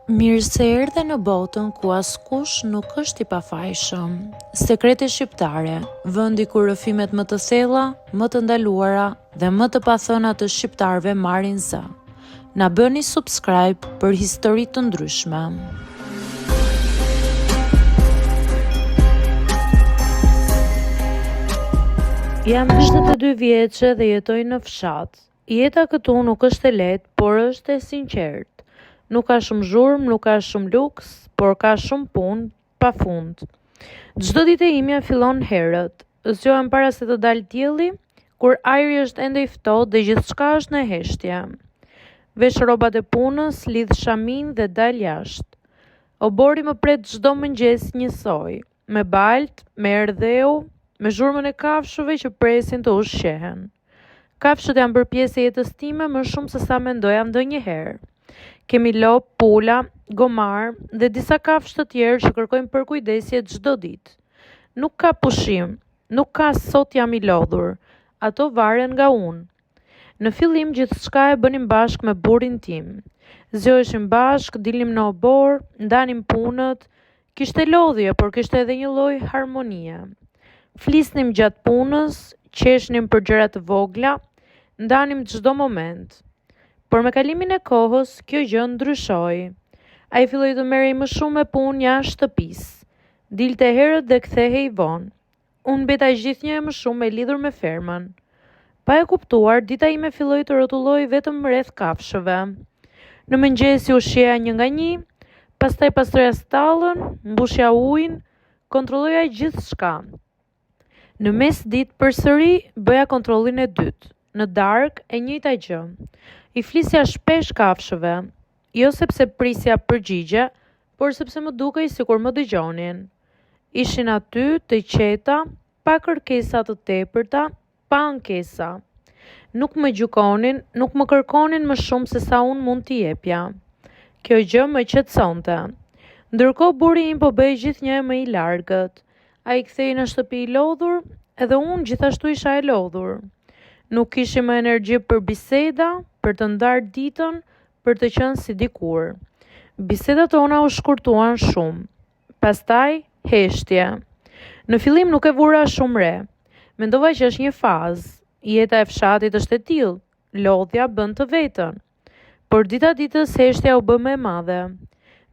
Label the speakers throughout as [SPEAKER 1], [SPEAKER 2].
[SPEAKER 1] Mirë se erdhe në botën ku askush nuk është i pafajshëm. Sekrete shqiptare, vendi ku rrëfimet më të thella, më të ndaluara dhe më të pathëna të shqiptarëve marrin zë. Na bëni subscribe për histori të ndryshme. Jam 22 vjeçe dhe jetoj në fshat. Jeta këtu nuk është e lehtë, por është e sinqertë. Nuk ka shumë zhurmë, nuk ka shumë luks, por ka shumë punë pafund. Çdo ditë e imja fillon herët. Zgjohem para se të dalë dielli, kur ajri është ende i ftohtë dhe gjithçka është në heshtje. Vesh rrobat e punës, lidh shamin dhe dal jashtë. Obori më pret çdo mëngjes njësoj, me balt, me erdheu, me zhurmën e kafshëve që presin të ushqehen. Kafshët janë bërë pjesë e jetës time më shumë se sa mendoja ndonjëherë. Kemi lop, pula, gomar dhe disa kafshë të tjerë që kërkojnë përkujdesje çdo ditë. Nuk ka pushim, nuk ka sot jam i lodhur, ato varen nga unë. Në fillim gjithçka e bënim bashkë me burrin tim. Zgjoheshim bashkë, dilnim në obor, ndanim punët, kishte lodhje, por kishte edhe një lloj harmonie. Flisnim gjatë punës, qeshnim për gjëra të vogla, ndanim çdo moment. Por me kalimin e kohës, kjo gjë ndryshoi. Ai filloi të merrej më shumë me punë jashtë shtëpisë. Dilte herët dhe kthehej vonë. Unë mbeta gjithnjë më shumë e lidhur me fermën. Pa e kuptuar, dita ime filloi të rrotulloj vetëm rreth kafshëve. Në mëngjes ushqeja një nga një, pastaj pastroja stallën, mbushja ujin, kontrolloja gjithçka. Në mesditë përsëri bëja kontrollin e dytë. Në darkë e njëjta gjë. I flisja shpesh kafshëve, jo sepse prisja përgjigje, por sepse më dukej sikur më dëgjonin. Ishin aty të qeta, pa kërkesa të tepërta, pa ankesa. Nuk më gjykonin, nuk më kërkonin më shumë se sa unë mund t'i jepja. Kjo gjë më qetësonte. Ndërkohë burri im po bëi gjithnjë më i largët. Ai kthehej në shtëpi i lodhur, edhe unë gjithashtu isha e lodhur. Nuk kishim më energji për biseda, për të ndarë ditën, për të qenë si dikur. Bisedat tona u shkurtuan shumë. Pastaj, heshtje. Në fillim nuk e vura shumë re. Mendova që është një fazë. Jeta e fshatit është e tillë. Lodhja bën të vetën. Por dita ditës heshtja u bë më e madhe.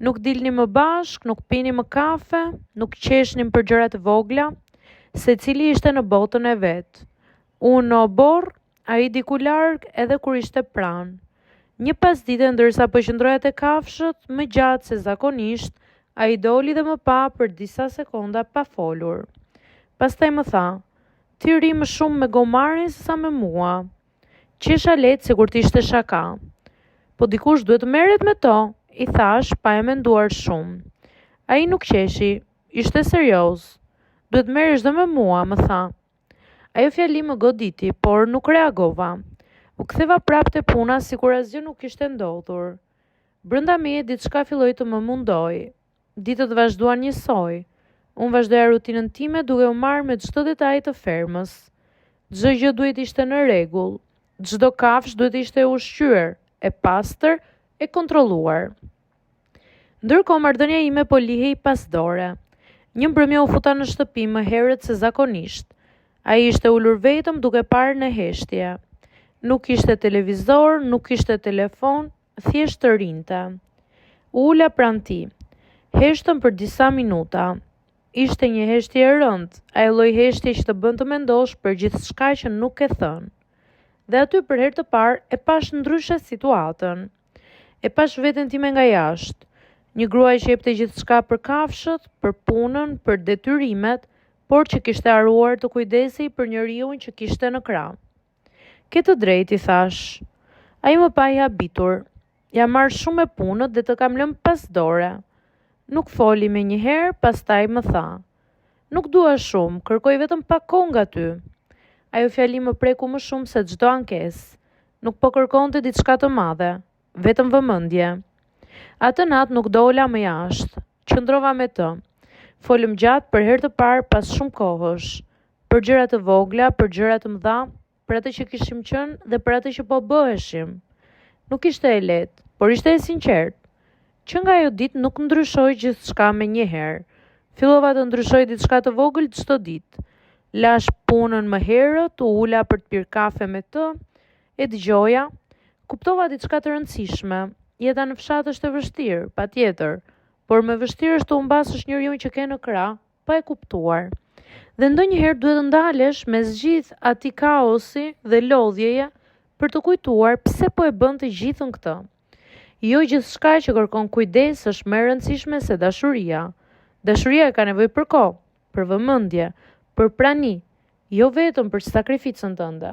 [SPEAKER 1] Nuk dilnim më bashk, nuk pinim më kafe, nuk qeshnim për gjëra të vogla, secili ishte në botën e vet. Unë në obor, ai diku larg edhe kur ishte pranë. Një pasdite ndërsa po qëndroja te kafshët, më gjatë se zakonisht, ai doli dhe më pa për disa sekonda pa folur. Pastaj më tha: "Ti rri më shumë me gomarin se sa me mua." Qesha lehtë sikur të ishte shaka. "Po dikush duhet të merret me to," i thash pa e menduar shumë. Ai nuk qeshi, ishte serioz. "Duhet merresh dhe me mua," më tha. Ajo fjali më goditi, por nuk reagova. U ktheva prapë te puna sikur asgjë nuk kishte ndodhur. Brenda meje diçka filloi të më mundoi. Ditët vazhduan njësoj. Unë vazhdoja rutinën time duke u marrë me çdo detaj të fermës. Çdo gjë duhet ishte në rregull. Çdo kafshë duhet ishte e ushqyer, e pastër, e kontrolluar. Ndërkohë marrëdhënia ime po lihej pas dore. Një mbrëmje u futa në shtëpi më herët se zakonisht. Ai ishte ulur vetëm duke parë në heshtje. Nuk kishte televizor, nuk kishte telefon, thjesht të rinte. Ula pranë tij. Heshtëm për disa minuta. Ishte një heshtje e rëndë, ai lloj heshtje që të bën të mendosh për gjithçka që nuk e thën. Dhe aty për herë të parë e pash ndryshe situatën. E pash veten time nga jashtë. Një gruaj që jepte gjithçka për kafshët, për punën, për detyrimet, por që kishte haruar të kujdesej për njeriun që kishte në krah. "Ke të drejtë," i thash. Ai më pa i habitur. "Jam marrë shumë me punët dhe të kam lënë pas dore." Nuk foli me një herë, pastaj më tha: "Nuk dua shumë, kërkoj vetëm pak kohë nga ty." Ajo fjali më preku më shumë se çdo ankesë. Nuk po kërkonte diçka të madhe, vetëm vëmendje. Atë natë nuk dola më jashtë. Qëndrova me të. Folëm gjatë për herë të parë pas shumë kohësh. Për gjëra të vogla, për gjëra të mëdha, për atë që kishim qenë dhe për atë që po bëheshim. Nuk ishte e lehtë, por ishte e sinqertë. që nga ajo ditë nuk ndryshoi gjithçka me një herë. Fillova të ndryshoj diçka të vogël çdo ditë. Lash punën më herët, u ula për të pirë kafe me të, e dëgjoja. Kuptova diçka të rëndësishme. Jeta në fshat është e vështirë, patjetër, por më vështirë është të humbasësh njeriu që ke në krah, pa e kuptuar. Dhe ndonjëherë duhet të ndalesh mes gjithë atij kaosi dhe lodhjeje për të kujtuar pse po e bën të gjithën këtë. Jo gjithçka që kërkon kujdes është më e rëndësishme se dashuria. Dashuria ka nevojë për kohë, për vëmendje, për prani, jo vetëm për sakrificën tënde.